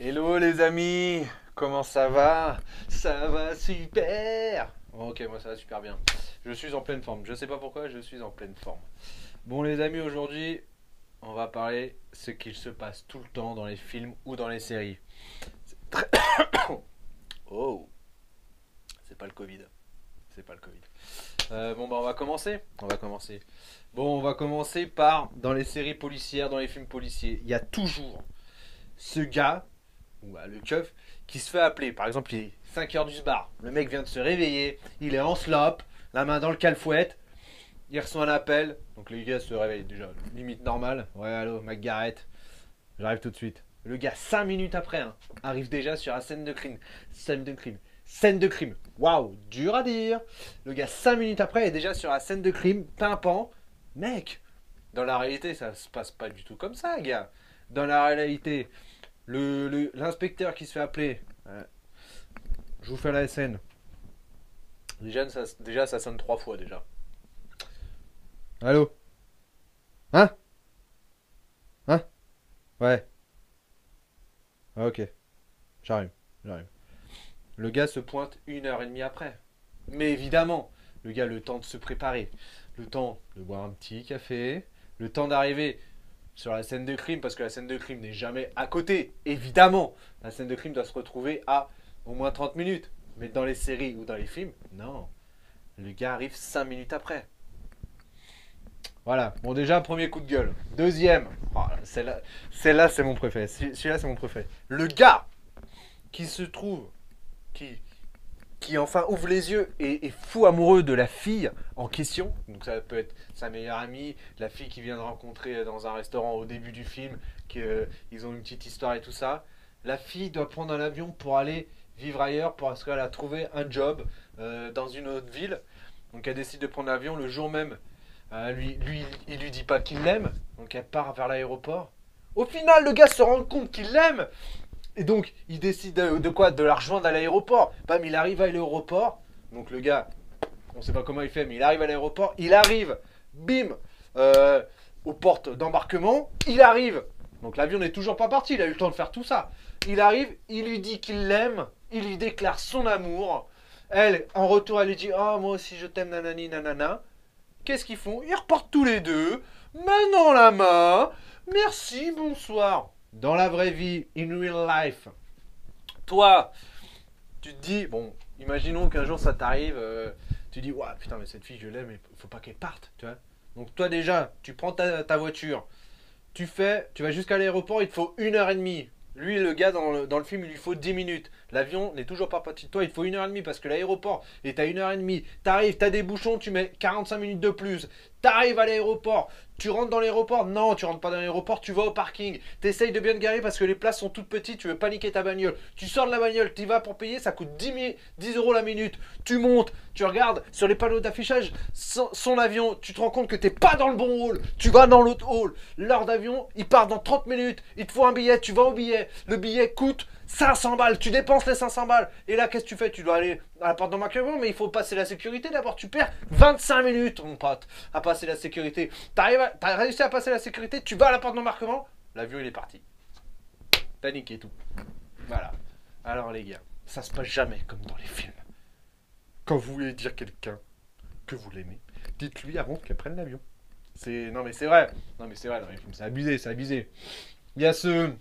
Hello les amis, comment ça va? Ça va super. Ok, moi ça va super bien. Je suis en pleine forme. Je sais pas pourquoi, je suis en pleine forme. Bon les amis, aujourd'hui, on va parler ce qu'il se passe tout le temps dans les films ou dans les séries. Très- Oh, c'est pas le Covid. C'est pas le Covid. Bon bah on va commencer. On va commencer. Bon, on va commencer par dans les séries policières, dans les films policiers. Il y a toujours ce gars ou bah, le keuf, qui se fait appeler. Par exemple, il est 5 heures du bar. Le mec vient de se réveiller, il est en slop, la main dans le calfouette, il reçoit un appel. Donc le gars se réveille déjà, limite normal. Ouais, allô, McGarrett, j'arrive tout de suite. Le gars, 5 minutes après, hein, arrive déjà sur la scène de crime. Scène de crime. Scène de crime. Waouh, dur à dire. Le gars, 5 minutes après, est déjà sur la scène de crime. Pimpant. Mec, dans la réalité, ça se passe pas du tout comme ça, gars. Dans la réalité, l'inspecteur qui se fait appeler, je vous fais la SN. Déjà, ça sonne 3 fois déjà. Allô? Hein? Hein? Ouais. Ah, ok. J'arrive. J'arrive. Le gars se pointe 1 heure et demie après. Mais évidemment, le gars a le temps de se préparer. Le temps de boire un petit café. Le temps d'arriver sur la scène de crime, parce que la scène de crime n'est jamais à côté. Évidemment, la scène de crime doit se retrouver à au moins 30 minutes. Mais dans les séries ou dans les films, non. Le gars arrive 5 minutes après. Voilà. Bon, déjà, premier coup de gueule. Deuxième. Oh, celle-là, c'est mon préféré. Celui-là, c'est mon préféré. Le gars qui se trouve, qui, qui enfin ouvre les yeux et est fou amoureux de la fille en question. Donc ça peut être sa meilleure amie, la fille qu'il vient de rencontrer dans un restaurant au début du film, qu'ils ont une petite histoire et tout ça. La fille doit prendre un avion pour aller vivre ailleurs parce qu'elle a trouvé un job dans une autre ville. Donc elle décide de prendre l'avion le jour même. Il lui dit pas qu'il l'aime, donc elle part vers l'aéroport. Au final, le gars se rend compte qu'il l'aime. Et donc, il décide de quoi? De la rejoindre à l'aéroport. Bam, il arrive à l'aéroport. Donc, le gars, on sait pas comment il fait, mais il arrive à l'aéroport. Il arrive, bim, aux portes d'embarquement. Il arrive. Donc, l'avion n'est toujours pas parti. Il a eu le temps de faire tout ça. Il arrive, il lui dit qu'il l'aime. Il lui déclare son amour. Elle, en retour, elle lui dit: oh, moi aussi, je t'aime, nanani, nanana. Qu'est-ce qu'ils font? Ils repartent tous les deux, main dans la main. Merci, bonsoir. Dans la vraie vie, in real life, toi, tu te dis, bon, imaginons qu'un jour ça t'arrive, tu dis, ouais, putain, mais cette fille, je l'aime, mais faut pas qu'elle parte, tu vois. Donc toi déjà, tu prends ta voiture, tu vas jusqu'à l'aéroport, il te faut 1 heure et demie. Lui, le gars, dans le film, il lui faut 10 minutes. L'avion n'est toujours pas parti de toi, il te faut 1 heure et demie parce que l'aéroport est à 1 heure et demie. T'arrives, t'as des bouchons, tu mets 45 minutes de plus. T'arrives à l'aéroport, tu rentres dans l'aéroport. Non, tu rentres pas dans l'aéroport, tu vas au parking. T'essayes de bien te garer parce que les places sont toutes petites, tu veux paniquer ta bagnole. Tu sors de la bagnole, tu vas pour payer, ça coûte 10 euros la minute. Tu montes, tu regardes sur les panneaux d'affichage son avion, tu te rends compte que t'es pas dans le bon hall. Tu vas dans l'autre hall. L'heure d'avion, il part dans 30 minutes. Il te faut un billet, tu vas au billet. Le billet coûte 500 balles. Tu dépenses les 500 balles. Et là, qu'est-ce que tu fais? Tu dois aller à la porte d'embarquement, mais il faut passer la sécurité d'abord. Tu perds 25 minutes, mon pote, à passer la sécurité. T'as réussi à passer la sécurité, tu vas à la porte d'embarquement, l'avion il est parti. T'as niqué tout. Voilà. Alors les gars, ça se passe jamais comme dans les films. Quand vous voulez dire quelqu'un que vous l'aimez, dites-lui avant qu'elle prenne l'avion. Non mais c'est vrai. Non mais c'est vrai dans les films, c'est abusé, c'est abusé. Il y a ce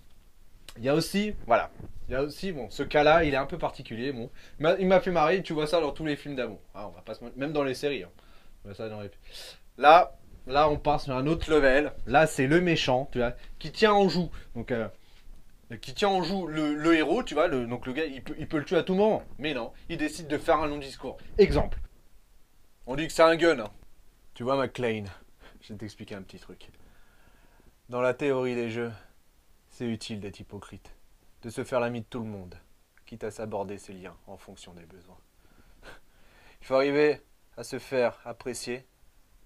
il y a aussi, voilà, il y a aussi, bon, ce cas-là, il est un peu particulier, bon. Il m'a fait marrer, tu vois ça dans tous les films d'amour. Ah, on va pas même dans les séries. Hein. On voit ça dans les... Là, là, on passe sur un autre level. Là, c'est le méchant, tu vois, qui tient en joue. Donc, qui tient en joue le héros, tu vois. Donc, le gars, il peut le tuer à tout moment. Mais non, il décide de faire un long discours. Exemple. On dit que c'est un gun. Hein. Tu vois, McClane, je vais t'expliquer un petit truc. Dans la théorie des jeux, c'est utile d'être hypocrite, de se faire l'ami de tout le monde, quitte à s'aborder ses liens en fonction des besoins. Il faut arriver à se faire apprécier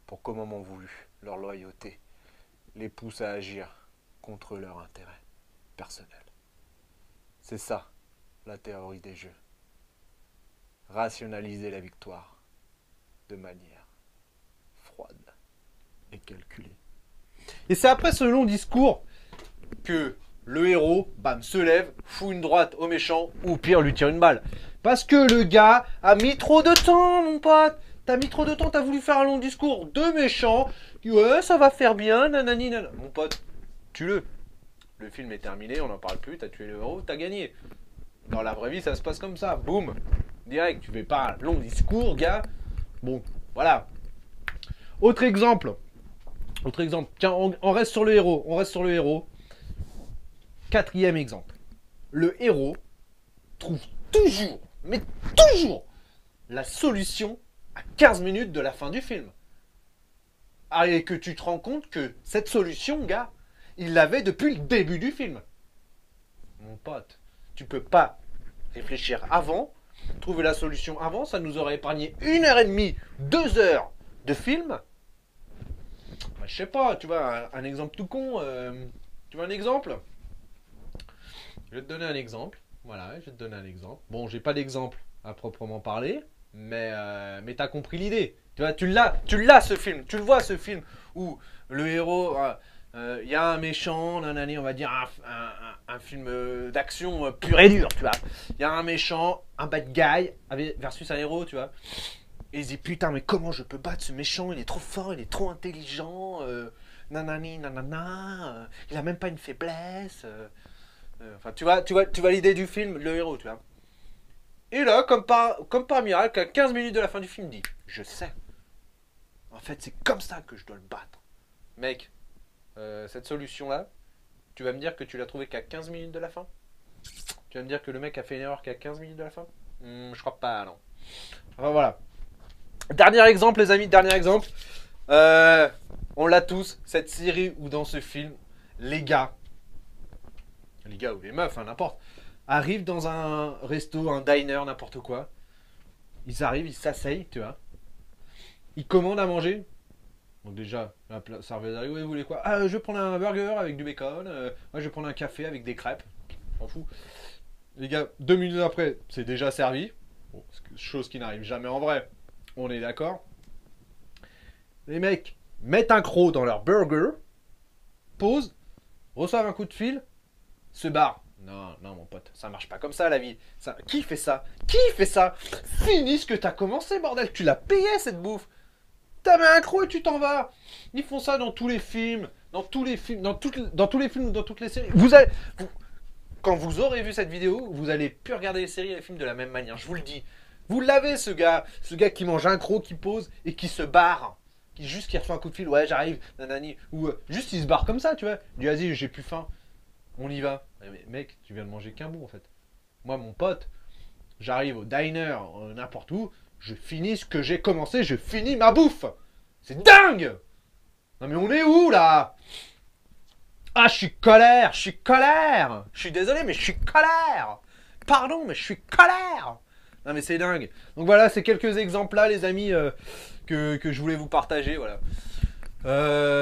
pour qu'au moment voulu, leur loyauté les pousse à agir contre leur intérêt personnel. C'est ça, la théorie des jeux. Rationaliser la victoire de manière froide et calculée. Et c'est après ce long discours que le héros, bam, se lève, fout une droite au méchant, ou pire, lui tire une balle. Parce que le gars a mis trop de temps, mon pote. T'as mis trop de temps, t'as voulu faire un long discours de méchant. Ouais, ça va faire bien, nanani, nanana. Mon pote, tue-le. Le film est terminé, on n'en parle plus, t'as tué le héros, t'as gagné. Dans la vraie vie, ça se passe comme ça, boum. Direct, tu fais pas un long discours, gars. Bon, voilà. Autre exemple. Tiens, on reste sur le héros. Quatrième exemple. Le héros trouve toujours, mais toujours, la solution à 15 minutes de la fin du film. Ah, et que tu te rends compte que cette solution, gars, il l'avait depuis le début du film. Mon pote, tu peux pas réfléchir avant, trouver la solution avant, ça nous aurait épargné 1h30, 2 heures de film. Bah, je sais pas, tu vois, un exemple tout con. Tu veux un exemple? Je vais te donner un exemple. Voilà, je vais te donner un exemple. Bon, j'ai pas d'exemple à proprement parler, mais t'as compris l'idée. Tu vois, tu l'as ce film, tu le vois ce film où le héros, il y a un méchant, nanani, on va dire un film d'action pur et dur, tu vois. Il y a un méchant, un bad guy versus un héros, tu vois. Et il se dit putain, mais comment je peux battre ce méchant? Il est trop fort, il est trop intelligent, nanani, nanana, il a même pas une faiblesse. Enfin, tu vois l'idée du film, le héros, tu vois. Et là, comme par miracle, à 15 minutes de la fin du film, il dit je sais. En fait, c'est comme ça que je dois le battre. Mec, cette solution-là, tu vas me dire que tu l'as trouvé qu'à 15 minutes de la fin? Tu vas me dire que le mec a fait une erreur qu'à 15 minutes de la fin? Je crois pas, non. Enfin, voilà. Dernier exemple, les amis, dernier exemple. On l'a tous, cette série ou dans ce film, les gars ou les meufs, hein, n'importe, arrivent dans un resto, un diner, n'importe quoi. Ils arrivent, ils s'asseyent, tu vois. Ils commandent à manger. Donc déjà, la serveuse arrive, ouais, vous voulez quoi? Ah, je vais prendre un burger avec du bacon. Je vais prendre un café avec des crêpes. M'en fous. Les gars, 2 minutes après, c'est déjà servi. Bon, chose qui n'arrive jamais en vrai. On est d'accord. Les mecs mettent un croc dans leur burger, posent, reçoivent un coup de fil, se barrent. Non, non, mon pote, ça marche pas comme ça la vie. Qui fait ça? Qui fait ça? Finis ce que t'as commencé, bordel. Tu l'as payé cette bouffe. T'as mis un croc et tu t'en vas. Ils font ça dans tous les films, dans tous les films, dans tous les films, dans toutes les séries. Quand vous aurez vu cette vidéo, vous allez plus regarder les séries et les films de la même manière. Je vous le dis. Vous l'avez, ce gars qui mange un croc, qui pose et qui se barre. Qui reçoit un coup de fil, ouais, j'arrive, nanani. Ou juste il se barre comme ça, tu vois. Il dit, vas-y, j'ai plus faim. On y va. Mais mec, tu viens de manger qu'un bout en fait. Moi, mon pote, j'arrive au diner, n'importe où, je finis ce que j'ai commencé, je finis ma bouffe. C'est dingue. Non mais on est où là? Ah, je suis colère. Je suis désolé, mais je suis colère. Pardon, mais je suis colère. Non mais c'est dingue. Donc voilà, c'est quelques exemples là, les amis, que je voulais vous partager, voilà.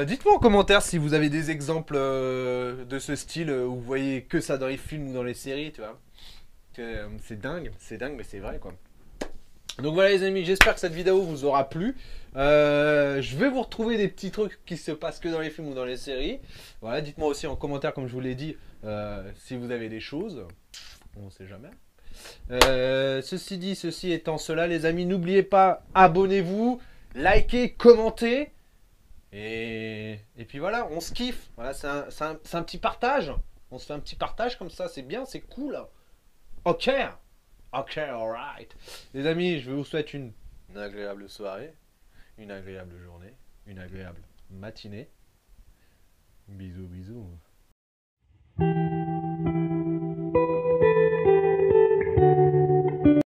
Dites-moi en commentaire si vous avez des exemples de ce style où vous voyez que ça dans les films ou dans les séries, tu vois. C'est dingue, mais c'est vrai quoi. Donc voilà les amis, j'espère que cette vidéo vous aura plu. Je vais vous retrouver des petits trucs qui se passent que dans les films ou dans les séries. Voilà, dites-moi aussi en commentaire, comme je vous l'ai dit, si vous avez des choses. On ne sait jamais. Ceci dit, ceci étant cela, les amis, n'oubliez pas, abonnez-vous, likez, commentez. Et puis voilà, on se kiffe. Voilà, c'est un petit partage. On se fait un petit partage comme ça, c'est bien, c'est cool. Ok. Ok, alright. Les amis, je vous souhaite une agréable soirée, une agréable journée, une agréable matinée. Bisous, bisous.